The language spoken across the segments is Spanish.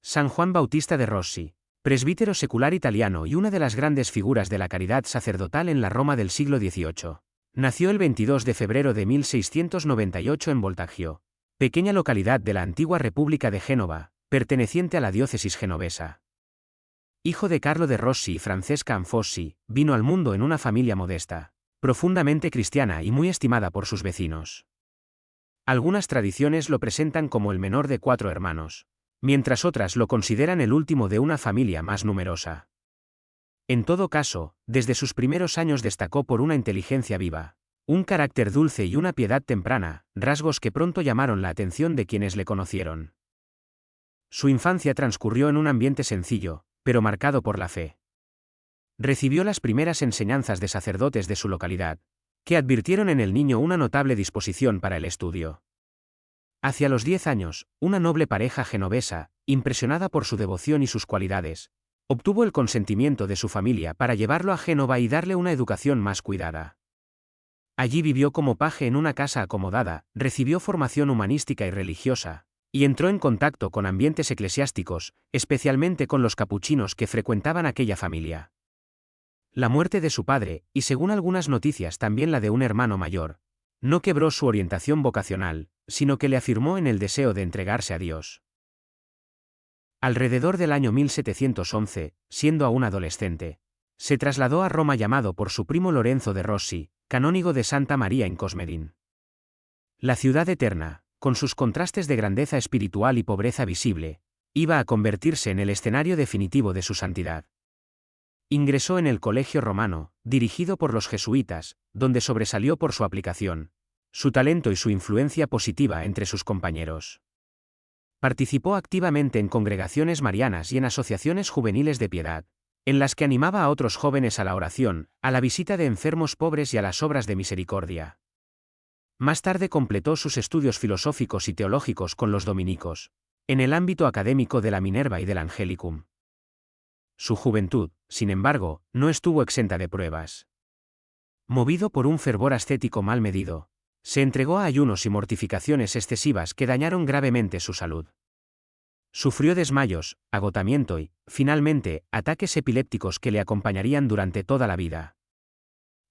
San Juan Bautista de Rossi, presbítero secular italiano y una de las grandes figuras de la caridad sacerdotal en la Roma del siglo XVIII. Nació el 22 de febrero de 1698 en Voltaggio, pequeña localidad de la antigua República de Génova, perteneciente a la diócesis genovesa. Hijo de Carlo de Rossi y Francesca Anfossi, vino al mundo en una familia modesta, profundamente cristiana y muy estimada por sus vecinos. Algunas tradiciones lo presentan como el menor de 4 hermanos, mientras otras lo consideran el último de una familia más numerosa. En todo caso, desde sus primeros años destacó por una inteligencia viva, un carácter dulce y una piedad temprana, rasgos que pronto llamaron la atención de quienes le conocieron. Su infancia transcurrió en un ambiente sencillo, pero marcado por la fe. Recibió las primeras enseñanzas de sacerdotes de su localidad, que advirtieron en el niño una notable disposición para el estudio. Hacia los 10 años, una noble pareja genovesa, impresionada por su devoción y sus cualidades, obtuvo el consentimiento de su familia para llevarlo a Génova y darle una educación más cuidada. Allí vivió como paje en una casa acomodada, recibió formación humanística y religiosa, y entró en contacto con ambientes eclesiásticos, especialmente con los capuchinos que frecuentaban aquella familia. La muerte de su padre, y según algunas noticias también la de un hermano mayor, no quebró su orientación vocacional, sino que le afirmó en el deseo de entregarse a Dios. Alrededor del año 1711, siendo aún adolescente, se trasladó a Roma llamado por su primo Lorenzo de Rossi, canónigo de Santa María in Cosmedin. La ciudad eterna, con sus contrastes de grandeza espiritual y pobreza visible, iba a convertirse en el escenario definitivo de su santidad. Ingresó en el Colegio Romano, dirigido por los jesuitas, donde sobresalió por su aplicación, su talento y su influencia positiva entre sus compañeros. Participó activamente en congregaciones marianas y en asociaciones juveniles de piedad, en las que animaba a otros jóvenes a la oración, a la visita de enfermos pobres y a las obras de misericordia. Más tarde completó sus estudios filosóficos y teológicos con los dominicos, en el ámbito académico de la Minerva y del Angelicum. Su juventud, sin embargo, no estuvo exenta de pruebas. Movido por un fervor ascético mal medido, se entregó a ayunos y mortificaciones excesivas que dañaron gravemente su salud. Sufrió desmayos, agotamiento y, finalmente, ataques epilépticos que le acompañarían durante toda la vida.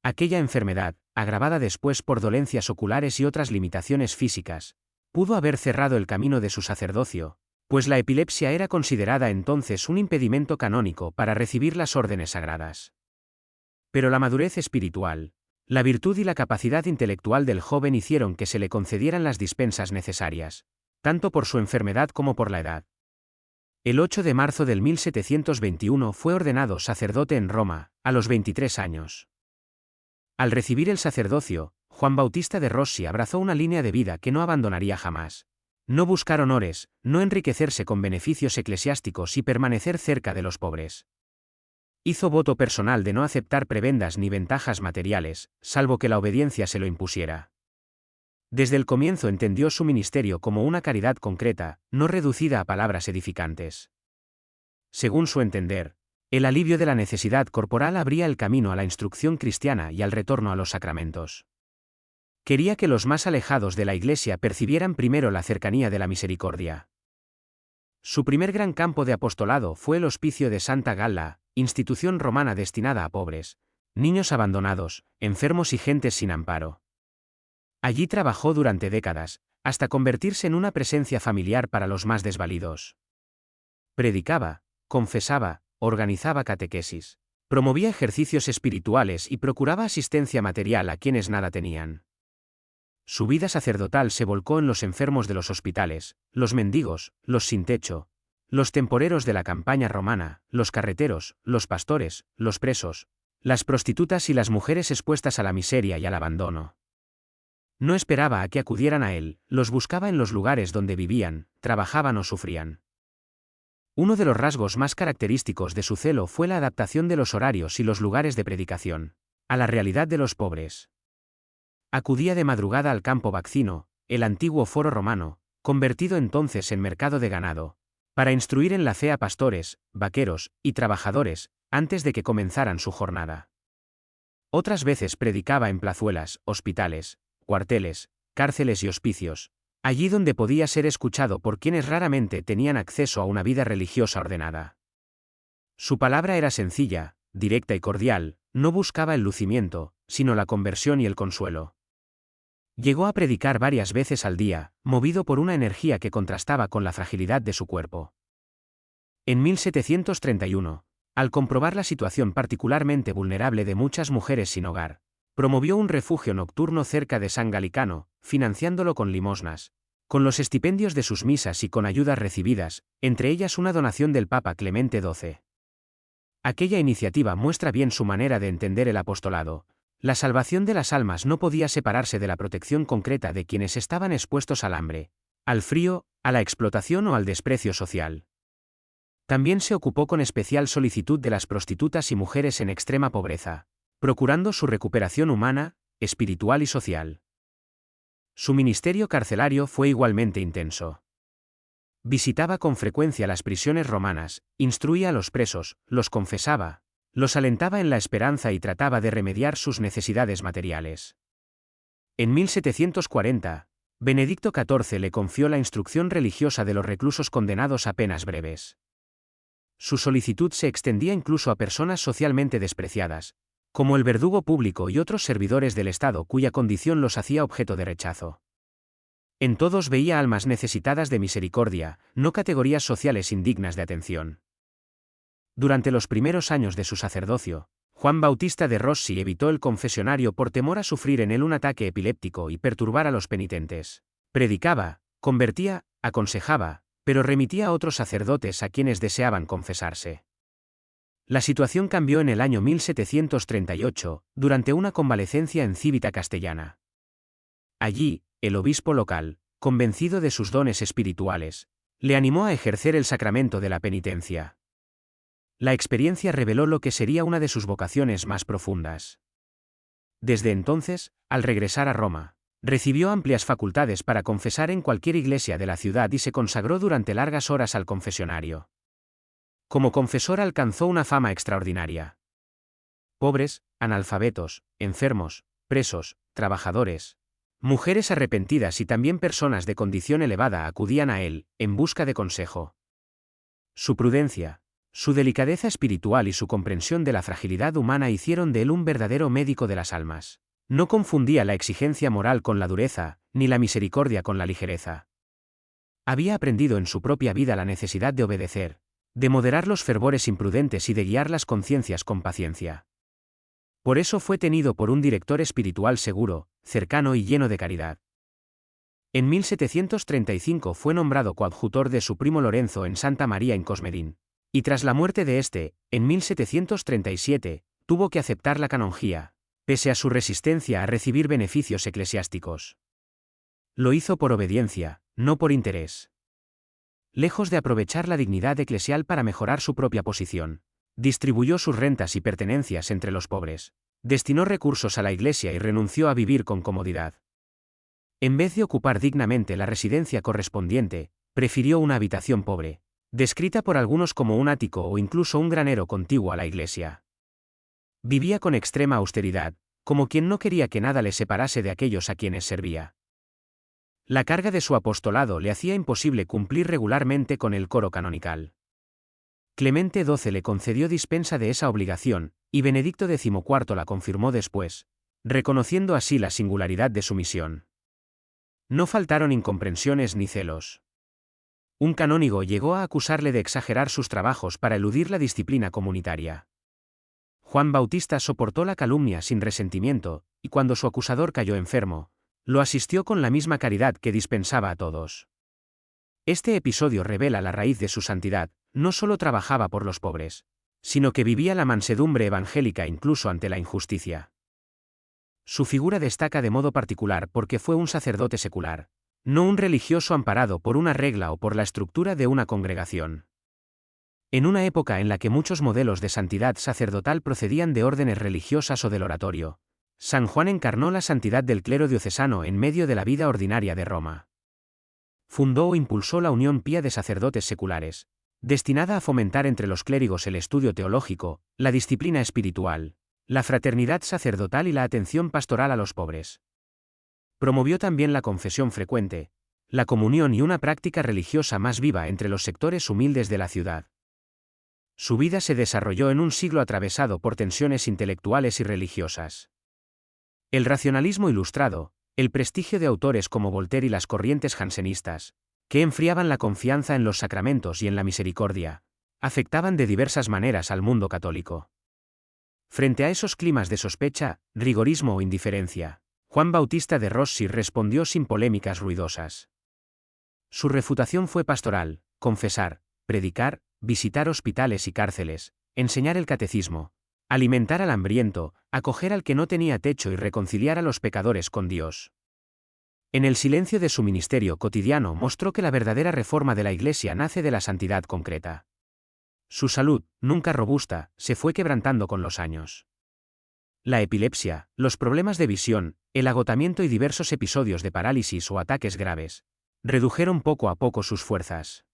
Aquella enfermedad, agravada después por dolencias oculares y otras limitaciones físicas, pudo haber cerrado el camino de su sacerdocio, pues la epilepsia era considerada entonces un impedimento canónico para recibir las órdenes sagradas. Pero la madurez espiritual, la virtud y la capacidad intelectual del joven hicieron que se le concedieran las dispensas necesarias, tanto por su enfermedad como por la edad. El 8 de marzo del 1721 fue ordenado sacerdote en Roma, a los 23 años. Al recibir el sacerdocio, Juan Bautista de Rossi abrazó una línea de vida que no abandonaría jamás. No buscar honores, no enriquecerse con beneficios eclesiásticos y permanecer cerca de los pobres. Hizo voto personal de no aceptar prebendas ni ventajas materiales, salvo que la obediencia se lo impusiera. Desde el comienzo entendió su ministerio como una caridad concreta, no reducida a palabras edificantes. Según su entender, el alivio de la necesidad corporal abría el camino a la instrucción cristiana y al retorno a los sacramentos. Quería que los más alejados de la Iglesia percibieran primero la cercanía de la misericordia. Su primer gran campo de apostolado fue el Hospicio de Santa Galla, institución romana destinada a pobres, niños abandonados, enfermos y gentes sin amparo. Allí trabajó durante décadas, hasta convertirse en una presencia familiar para los más desvalidos. Predicaba, confesaba, organizaba catequesis, promovía ejercicios espirituales y procuraba asistencia material a quienes nada tenían. Su vida sacerdotal se volcó en los enfermos de los hospitales, los mendigos, los sin techo, los temporeros de la campaña romana, los carreteros, los pastores, los presos, las prostitutas y las mujeres expuestas a la miseria y al abandono. No esperaba a que acudieran a él, los buscaba en los lugares donde vivían, trabajaban o sufrían. Uno de los rasgos más característicos de su celo fue la adaptación de los horarios y los lugares de predicación a la realidad de los pobres. Acudía de madrugada al campo Vacino, el antiguo foro romano, convertido entonces en mercado de ganado, para instruir en la fe a pastores, vaqueros y trabajadores, antes de que comenzaran su jornada. Otras veces predicaba en plazuelas, hospitales, cuarteles, cárceles y hospicios, allí donde podía ser escuchado por quienes raramente tenían acceso a una vida religiosa ordenada. Su palabra era sencilla, directa y cordial, no buscaba el lucimiento, sino la conversión y el consuelo. Llegó a predicar varias veces al día, movido por una energía que contrastaba con la fragilidad de su cuerpo. En 1731, al comprobar la situación particularmente vulnerable de muchas mujeres sin hogar, promovió un refugio nocturno cerca de San Galicano, financiándolo con limosnas, con los estipendios de sus misas y con ayudas recibidas, entre ellas una donación del Papa Clemente XII. Aquella iniciativa muestra bien su manera de entender el apostolado. La salvación de las almas no podía separarse de la protección concreta de quienes estaban expuestos al hambre, al frío, a la explotación o al desprecio social. También se ocupó con especial solicitud de las prostitutas y mujeres en extrema pobreza, procurando su recuperación humana, espiritual y social. Su ministerio carcelario fue igualmente intenso. Visitaba con frecuencia las prisiones romanas, instruía a los presos, los confesaba, los alentaba en la esperanza y trataba de remediar sus necesidades materiales. En 1740, Benedicto XIV le confió la instrucción religiosa de los reclusos condenados a penas breves. Su solicitud se extendía incluso a personas socialmente despreciadas, como el verdugo público y otros servidores del Estado cuya condición los hacía objeto de rechazo. En todos veía almas necesitadas de misericordia, no categorías sociales indignas de atención. Durante los primeros años de su sacerdocio, Juan Bautista de Rossi evitó el confesionario por temor a sufrir en él un ataque epiléptico y perturbar a los penitentes. Predicaba, convertía, aconsejaba, pero remitía a otros sacerdotes a quienes deseaban confesarse. La situación cambió en el año 1738, durante una convalecencia en Civita Castellana. Allí, el obispo local, convencido de sus dones espirituales, le animó a ejercer el sacramento de la penitencia. La experiencia reveló lo que sería una de sus vocaciones más profundas. Desde entonces, al regresar a Roma, recibió amplias facultades para confesar en cualquier iglesia de la ciudad y se consagró durante largas horas al confesionario. Como confesor alcanzó una fama extraordinaria. Pobres, analfabetos, enfermos, presos, trabajadores, mujeres arrepentidas y también personas de condición elevada acudían a él, en busca de consejo. Su prudencia, su delicadeza espiritual y su comprensión de la fragilidad humana hicieron de él un verdadero médico de las almas. No confundía la exigencia moral con la dureza, ni la misericordia con la ligereza. Había aprendido en su propia vida la necesidad de obedecer, de moderar los fervores imprudentes y de guiar las conciencias con paciencia. Por eso fue tenido por un director espiritual seguro, cercano y lleno de caridad. En 1735 fue nombrado coadjutor de su primo Lorenzo en Santa María in Cosmedin, y tras la muerte de este, en 1737, tuvo que aceptar la canonjía, pese a su resistencia a recibir beneficios eclesiásticos. Lo hizo por obediencia, no por interés. Lejos de aprovechar la dignidad eclesial para mejorar su propia posición, distribuyó sus rentas y pertenencias entre los pobres, destinó recursos a la Iglesia y renunció a vivir con comodidad. En vez de ocupar dignamente la residencia correspondiente, prefirió una habitación pobre, descrita por algunos como un ático o incluso un granero contiguo a la iglesia. Vivía con extrema austeridad, como quien no quería que nada le separase de aquellos a quienes servía. La carga de su apostolado le hacía imposible cumplir regularmente con el coro canonical. Clemente XII le concedió dispensa de esa obligación, y Benedicto XIV la confirmó después, reconociendo así la singularidad de su misión. No faltaron incomprensiones ni celos. Un canónigo llegó a acusarle de exagerar sus trabajos para eludir la disciplina comunitaria. Juan Bautista soportó la calumnia sin resentimiento, y cuando su acusador cayó enfermo, lo asistió con la misma caridad que dispensaba a todos. Este episodio revela la raíz de su santidad. No solo trabajaba por los pobres, sino que vivía la mansedumbre evangélica incluso ante la injusticia. Su figura destaca de modo particular porque fue un sacerdote secular, no un religioso amparado por una regla o por la estructura de una congregación. En una época en la que muchos modelos de santidad sacerdotal procedían de órdenes religiosas o del oratorio, San Juan encarnó la santidad del clero diocesano en medio de la vida ordinaria de Roma. Fundó o impulsó la Unión Pía de Sacerdotes Seculares, destinada a fomentar entre los clérigos el estudio teológico, la disciplina espiritual, la fraternidad sacerdotal y la atención pastoral a los pobres. Promovió también la confesión frecuente, la comunión y una práctica religiosa más viva entre los sectores humildes de la ciudad. Su vida se desarrolló en un siglo atravesado por tensiones intelectuales y religiosas. El racionalismo ilustrado, el prestigio de autores como Voltaire y las corrientes jansenistas, que enfriaban la confianza en los sacramentos y en la misericordia, afectaban de diversas maneras al mundo católico. Frente a esos climas de sospecha, rigorismo o indiferencia, Juan Bautista de Rossi respondió sin polémicas ruidosas. Su refutación fue pastoral: confesar, predicar, visitar hospitales y cárceles, enseñar el catecismo, alimentar al hambriento, acoger al que no tenía techo y reconciliar a los pecadores con Dios. En el silencio de su ministerio cotidiano mostró que la verdadera reforma de la Iglesia nace de la santidad concreta. Su salud, nunca robusta, se fue quebrantando con los años. La epilepsia, los problemas de visión, el agotamiento y diversos episodios de parálisis o ataques graves redujeron poco a poco sus fuerzas.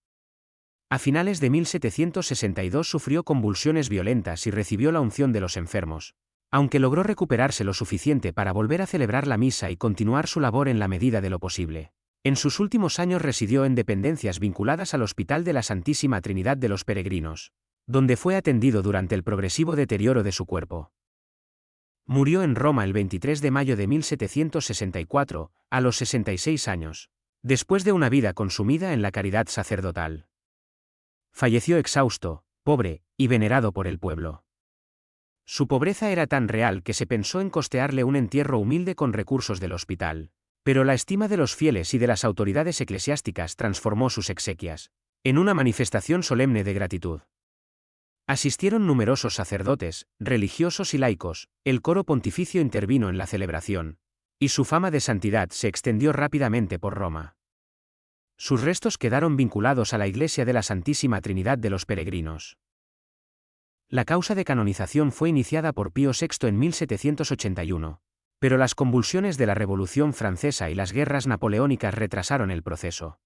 A finales de 1762 sufrió convulsiones violentas y recibió la unción de los enfermos, aunque logró recuperarse lo suficiente para volver a celebrar la misa y continuar su labor en la medida de lo posible. En sus últimos años residió en dependencias vinculadas al Hospital de la Santísima Trinidad de los Peregrinos, donde fue atendido durante el progresivo deterioro de su cuerpo. Murió en Roma el 23 de mayo de 1764, a los 66 años, después de una vida consumida en la caridad sacerdotal. Falleció exhausto, pobre y venerado por el pueblo. Su pobreza era tan real que se pensó en costearle un entierro humilde con recursos del hospital, pero la estima de los fieles y de las autoridades eclesiásticas transformó sus exequias en una manifestación solemne de gratitud. Asistieron numerosos sacerdotes, religiosos y laicos, el coro pontificio intervino en la celebración, y su fama de santidad se extendió rápidamente por Roma. Sus restos quedaron vinculados a la Iglesia de la Santísima Trinidad de los Peregrinos. La causa de canonización fue iniciada por Pío VI en 1781, pero las convulsiones de la Revolución Francesa y las guerras napoleónicas retrasaron el proceso.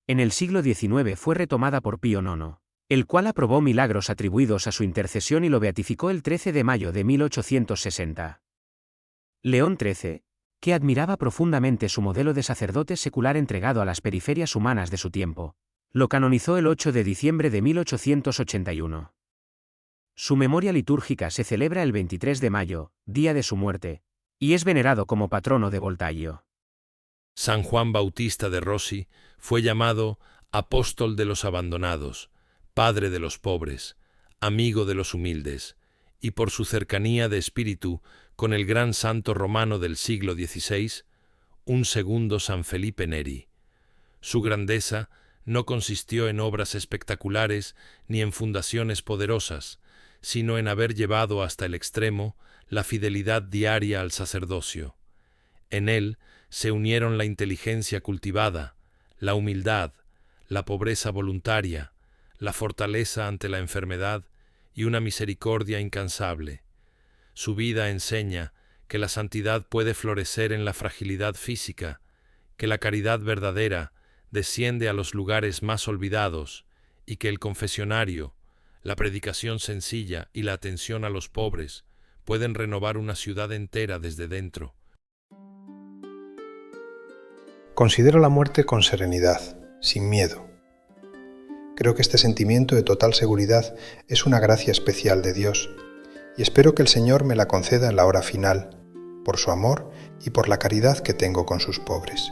En el siglo XIX fue retomada por Pío IX, el cual aprobó milagros atribuidos a su intercesión y lo beatificó el 13 de mayo de 1860. León XIII, que admiraba profundamente su modelo de sacerdote secular entregado a las periferias humanas de su tiempo, lo canonizó el 8 de diciembre de 1881. Su memoria litúrgica se celebra el 23 de mayo, día de su muerte, y es venerado como patrono de Voltaggio. San Juan Bautista de Rossi fue llamado apóstol de los abandonados, padre de los pobres, amigo de los humildes, y por su cercanía de espíritu con el gran santo romano del siglo XVI, un segundo San Felipe Neri. Su grandeza no consistió en obras espectaculares ni en fundaciones poderosas, sino en haber llevado hasta el extremo la fidelidad diaria al sacerdocio. En él se unieron la inteligencia cultivada, la humildad, la pobreza voluntaria, la fortaleza ante la enfermedad y una misericordia incansable. Su vida enseña que la santidad puede florecer en la fragilidad física, que la caridad verdadera desciende a los lugares más olvidados y que el confesionario, la predicación sencilla y la atención a los pobres pueden renovar una ciudad entera desde dentro. Considero la muerte con serenidad, sin miedo. Creo que este sentimiento de total seguridad es una gracia especial de Dios, y espero que el Señor me la conceda en la hora final, por su amor y por la caridad que tengo con sus pobres.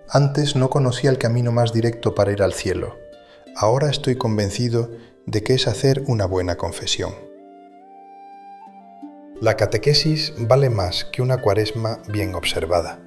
Antes no conocía el camino más directo para ir al cielo. Ahora estoy convencido de que es hacer una buena confesión. La catequesis vale más que una cuaresma bien observada.